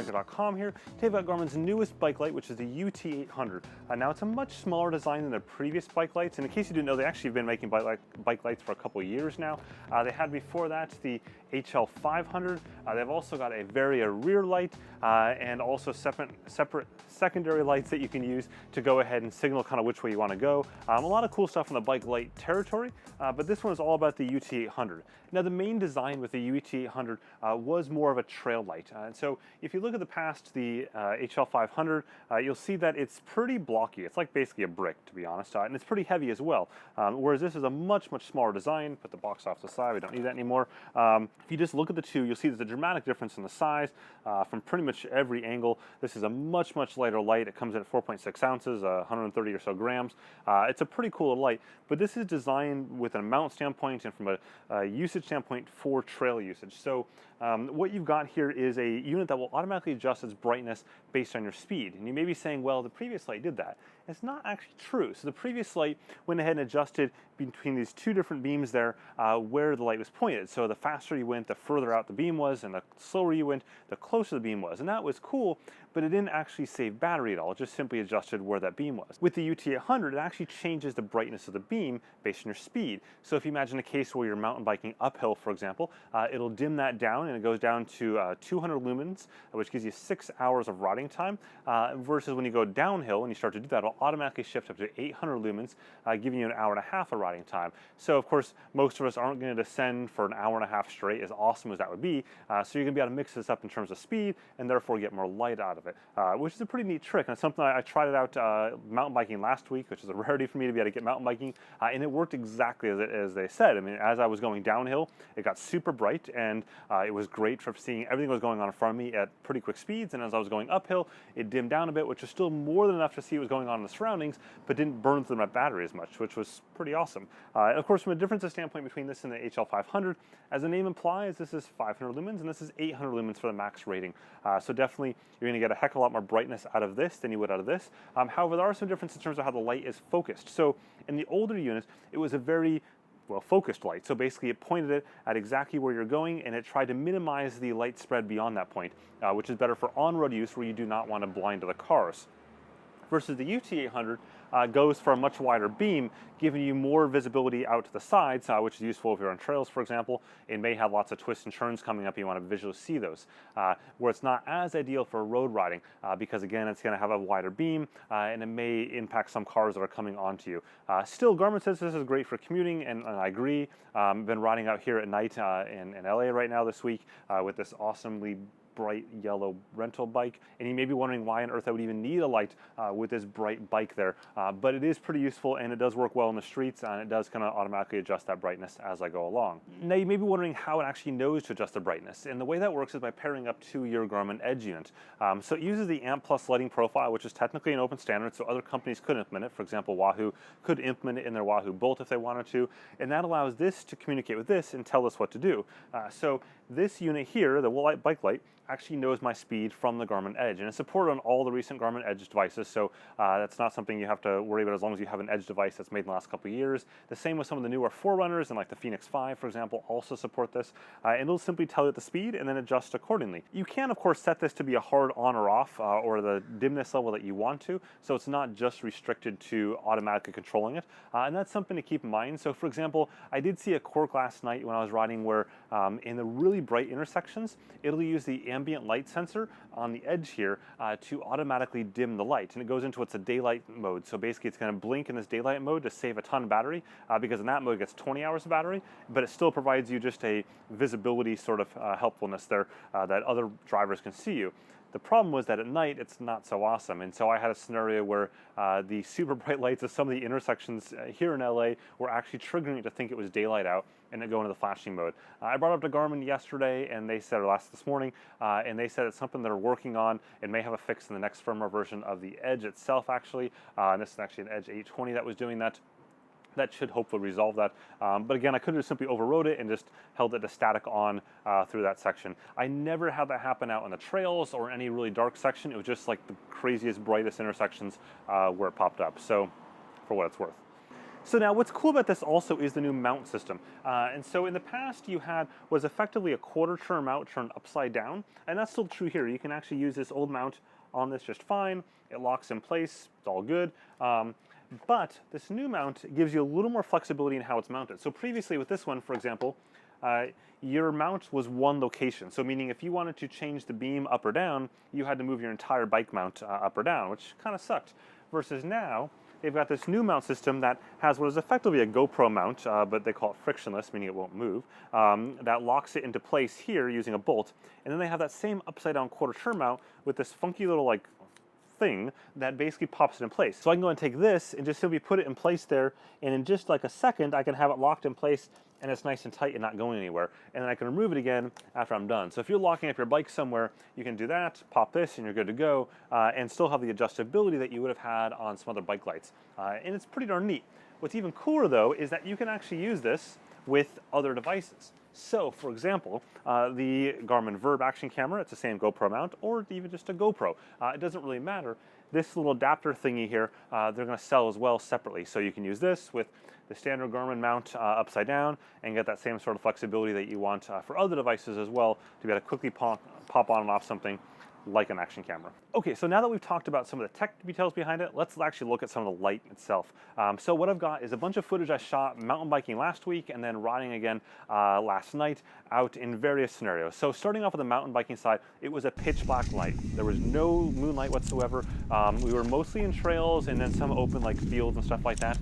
bikebiker.com here. Today about Garmin's newest bike light, which is the UT800. Now it's a much smaller design than the previous bike lights, and in case you didn't know, they actually have been making bike lights for a couple of years now. They had before that the HL500. They've also got a Varia rear light and also separate secondary lights that you can use to go ahead and signal kind of which way you want to go. A lot of cool stuff in the bike light territory, but this one is all about the UT800. Now the main design with the UT800 was more of a trail light. And so if you look at the past, the HL500, you'll see that it's pretty blocky. It's like basically a brick, to be honest, and it's pretty heavy as well. Whereas this is a much smaller design. Put the box off to the side, we don't need that anymore. If you just look at the two, you'll see there's a dramatic difference in the size from pretty much every angle. This is a much lighter light. It comes in at 4.6 ounces, 130 or so grams. It's a pretty cool light, but this is designed with an amount standpoint and from a usage standpoint for trail usage. So what you've got here is a unit that will automatically adjust its brightness based on your speed. And you may be saying, well, the previous light did that. It's not actually true. So the previous light went ahead and adjusted between these two different beams there where the light was pointed. So the faster you went, the further out the beam was, and the slower you went, the closer the beam was. And that was cool, but it didn't actually save battery at all. It just simply adjusted where that beam was. With the UT800, it actually changes the brightness of the beam based on your speed. So if you imagine a case where you're mountain biking uphill, for example, it'll dim that down and it goes down to 200 lumens, which gives you 6 hours of riding time, versus when you go downhill and you start to do that, it'll automatically shift up to 800 lumens, giving you an hour and a half of riding time. So of course, most of us aren't going to descend for an hour and a half straight, as awesome as that would be. So you're going to be able to mix this up in terms of speed and therefore get more light out of it, which is a pretty neat trick. And it's something I tried it out mountain biking last week, which is a rarity for me to be able to get mountain biking, and it worked exactly as they said. I mean, as I was going downhill, it got super bright, and it was great for seeing everything that was going on in front of me at pretty quick speeds. And as I was going uphill, it dimmed down a bit, which was still more than enough to see what was going on in the surroundings, but didn't burn through my battery as much, which was pretty awesome. And of course, from a differences standpoint between this and the HL500, as the name implies, this is 500 lumens and this is 800 lumens for the max rating. So definitely you're going to get a heck of a lot more brightness out of this than you would out of this. However, there are some differences in terms of how the light is focused. So in the older units, it was a very focused light. So basically it pointed it at exactly where you're going, and it tried to minimize the light spread beyond that point, which is better for on-road use where you do not want to blind the cars. Versus the UT800 goes for a much wider beam, giving you more visibility out to the sides, which is useful if you're on trails, for example. It may have lots of twists and turns coming up, you want to visually see those, where it's not as ideal for road riding, because again, it's going to have a wider beam, and it may impact some cars that are coming onto you. Still, Garmin says this is great for commuting, and I agree. I've been riding out here at night in LA right now this week with this awesomely bright yellow rental bike, and you may be wondering why on earth I would even need a light with this bright bike there, but it is pretty useful and it does work well in the streets, and it does kind of automatically adjust that brightness as I go along. Now you may be wondering how it actually knows to adjust the brightness, and the way that works is by pairing up to your Garmin Edge unit. So it uses the AMP Plus lighting profile, which is technically an open standard, so other companies could implement it. For example, Wahoo could implement it in their Wahoo Bolt if they wanted to, and that allows this to communicate with this and tell us what to do. So this unit here, the bike light, actually knows my speed from the Garmin Edge, and it's supported on all the recent Garmin Edge devices, so that's not something you have to worry about as long as you have an Edge device that's made in the last couple of years. The same with some of the newer Forerunners, and like the Phoenix 5, for example, also support this, and it'll simply tell you the speed and then adjust accordingly. You can, of course, set this to be a hard on or off, or the dimness level that you want to, so it's not just restricted to automatically controlling it, and that's something to keep in mind. So for example, I did see a quirk last night when I was riding where in the really bright intersections, it'll use the ambient light sensor on the edge here to automatically dim the light, and it goes into what's a daylight mode. So basically it's going to blink in this daylight mode to save a ton of battery, because in that mode it gets 20 hours of battery, but it still provides you just a visibility sort of helpfulness there that other drivers can see you. The problem was that at night it's not so awesome, and so I had a scenario where the super bright lights of some of the intersections here in LA were actually triggering it to think it was daylight out and it go into the flashing mode. I brought it up to Garmin yesterday, and they said, or this morning, and they said it's something they're working on. It may have a fix in the next firmware version of the Edge itself, actually. And this is actually an Edge 820 that was doing that. That should hopefully resolve that. But again, I could have simply overrode it and just held it to static on through that section. I never had that happen out on the trails or any really dark section. It was just like the craziest, brightest intersections where it popped up. So, for what it's worth. So now what's cool about this also is the new mount system. And so in the past you had was effectively a quarter turn mount turned upside down, and that's still true here. You can actually use this old mount on this just fine. It locks in place, it's all good. But this new mount gives you a little more flexibility in how it's mounted. So previously with this one, for example, your mount was one location. So meaning if you wanted to change the beam up or down, you had to move your entire bike mount up or down, which kind of sucked. Versus now, they've got this new mount system that has what is effectively a GoPro mount, but they call it frictionless, meaning it won't move, that locks it into place here using a bolt. And then they have that same upside down quarter turn mount with this funky little like thing that basically pops it in place. So I can go and take this and just simply put it in place there, and in just like a second I can have it locked in place and it's nice and tight and not going anywhere. And then I can remove it again after I'm done. So if you're locking up your bike somewhere, you can do that, pop this, and you're good to go, and still have the adjustability that you would have had on some other bike lights. And it's pretty darn neat. What's even cooler though is that you can actually use this with other devices. So, for example, the Garmin Varia action camera, it's the same GoPro mount, or even just a GoPro. It doesn't really matter. This little adapter thingy here, they're going to sell as well separately. So you can use this with the standard Garmin mount upside down and get that same sort of flexibility that you want for other devices as well, to be able to quickly pop on and off something like an action camera. Okay, so now that we've talked about some of the tech details behind it, let's actually look at some of the light itself. So what I've got is a bunch of footage I shot mountain biking last week and then riding again last night out in various scenarios. So starting off with the mountain biking side, it was a pitch black light. There was no moonlight whatsoever. We were mostly in trails and then some open like fields and stuff like that,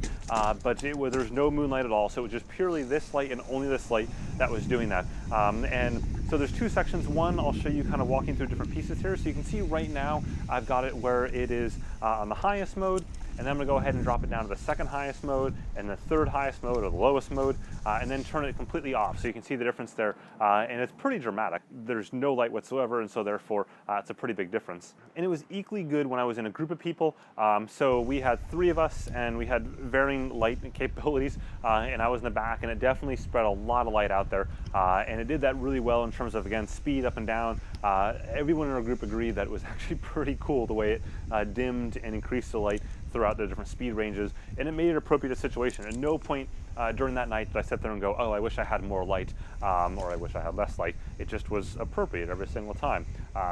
but there was no moonlight at all. So it was just purely this light and only this light that was doing that. And so there's two sections. One, I'll show you kind of walking through different pieces here. So you can see right now, I've got it where it is on the highest mode, and then I'm gonna go ahead and drop it down to the second highest mode and the third highest mode or the lowest mode, and then turn it completely off. So you can see the difference there, and it's pretty dramatic. There's no light whatsoever, and so therefore it's a pretty big difference. And it was equally good when I was in a group of people. So we had 3 of us, and we had varying light capabilities, and I was in the back, and it definitely spread a lot of light out there, and it did that really well in terms of, again, speed up and down. Everyone in our group agreed that it was actually pretty cool the way it dimmed and increased the light throughout the different speed ranges, and it made it appropriate to situation. At no point during that night did I sit there and go, oh, I wish I had more light, or I wish I had less light. It just was appropriate every single time.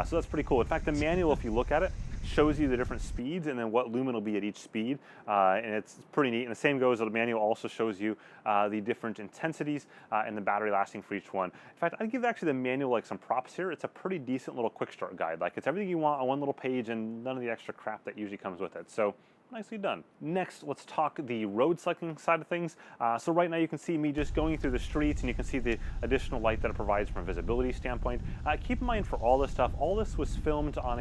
So that's pretty cool. In fact, the manual, if you look at it, shows you the different speeds and then what lumen will be at each speed, and it's pretty neat. And the same goes, the manual also shows you the different intensities and the battery lasting for each one. In fact, I'd give actually the manual like some props here. It's a pretty decent little quick start guide. Like, it's everything you want on one little page and none of the extra crap that usually comes with it. So nicely done. Next, let's talk the road cycling side of things. So right now you can see me just going through the streets, and you can see the additional light that it provides from a visibility standpoint. Keep in mind, for all this stuff, all this was filmed on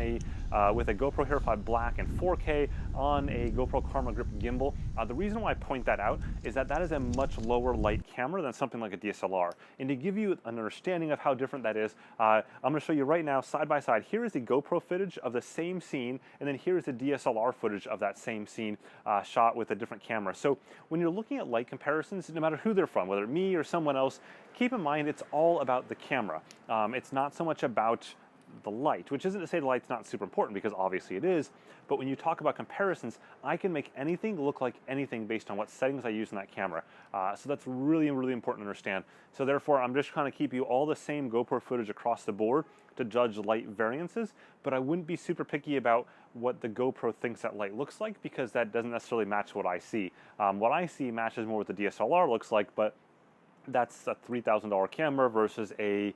with a GoPro Hero 5 Black in 4K on a GoPro Karma Grip gimbal. The reason why I point that out is that that is a much lower light camera than something like a DSLR. And to give you an understanding of how different that is, I'm going to show you right now side by side. Here is the GoPro footage of the same scene, and then here is the DSLR footage of that same scene shot with a different camera. So when you're looking at light comparisons, no matter who they're from, whether me or someone else, keep in mind it's all about the camera. It's not so much about the light, which isn't to say the light's not super important, because obviously it is, but when you talk about comparisons, I can make anything look like anything based on what settings I use in that camera. So that's really, really important to understand. So therefore, I'm just trying to keep you all the same GoPro footage across the board to judge light variances, but I wouldn't be super picky about what the GoPro thinks that light looks like, because that doesn't necessarily match what I see. What I see matches more what the DSLR looks like, but that's a $3,000 camera versus a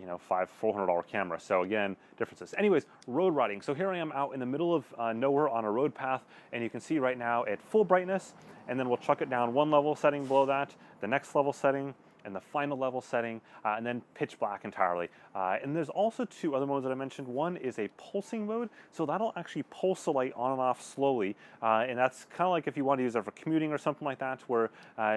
$400 camera. So again, differences. Anyways, road riding. So here I am out in the middle of nowhere on a road path, and you can see right now at full brightness, and then we'll chuck it down one level setting below that, the next level setting, and the final level setting, and then pitch black entirely. And there's also 2 other modes that I mentioned. One is a pulsing mode, so that'll actually pulse the light on and off slowly, and that's kind of like if you want to use it for commuting or something like that, where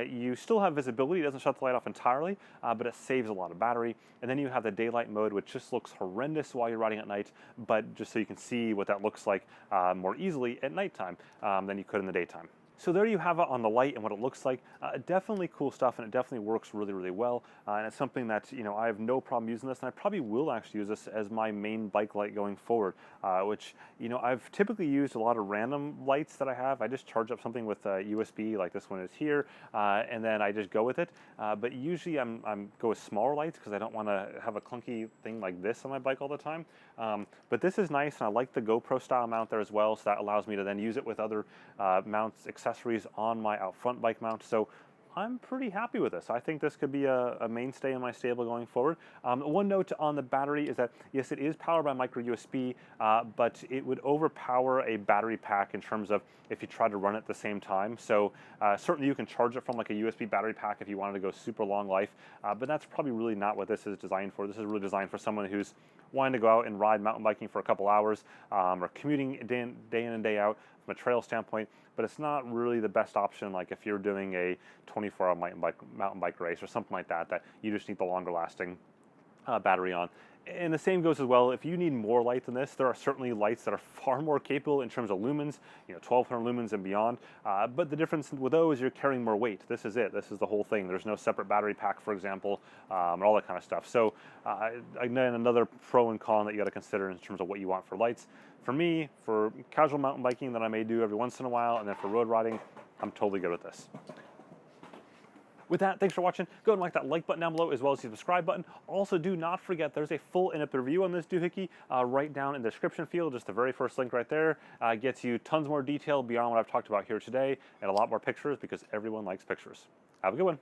you still have visibility. It doesn't shut the light off entirely, but it saves a lot of battery. And then you have the daylight mode, which just looks horrendous while you're riding at night, but just so you can see what that looks like more easily at nighttime than you could in the daytime. So there you have it on the light and what it looks like. Definitely cool stuff, and it definitely works really, really well. And it's something that, you know, I have no problem using this, and I probably will actually use this as my main bike light going forward, which, you know, I've typically used a lot of random lights that I have. I just charge up something with USB, like this one is here, and then I just go with it. But usually I'm go with smaller lights because I don't want to have a clunky thing like this on my bike all the time. But this is nice, and I like the GoPro style mount there as well, so that allows me to then use it with other mounts, accessories on my out front bike mount. So I'm pretty happy with this. I think this could be a mainstay in my stable going forward. One note on the battery is that, yes, it is powered by micro USB, but it would overpower a battery pack in terms of if you try to run it at the same time. So certainly you can charge it from like a USB battery pack if you wanted to go super long life, but that's probably really not what this is designed for. This is really designed for someone who's wanting to go out and ride mountain biking for a couple hours, or commuting day in and day out from a trail standpoint. But it's not really the best option, like if you're doing a 24-hour mountain bike race or something like that, that you just need the longer lasting battery on. And the same goes as well, if you need more light than this, there are certainly lights that are far more capable in terms of lumens, you know, 1200 lumens and beyond. But the difference with those, you're carrying more weight. This is it. This is the whole thing. There's no separate battery pack, for example, and all that kind of stuff. So again, another pro and con that you got to consider in terms of what you want for lights. For me, for casual mountain biking that I may do every once in a while, and then for road riding, I'm totally good with this. With that, thanks for watching. Go and like that like button down below, as well as the subscribe button. Also, do not forget there's a full in-depth review on this doohickey right down in the description field. Just the very first link right there gets you tons more detail beyond what I've talked about here today, and a lot more pictures because everyone likes pictures. Have a good one.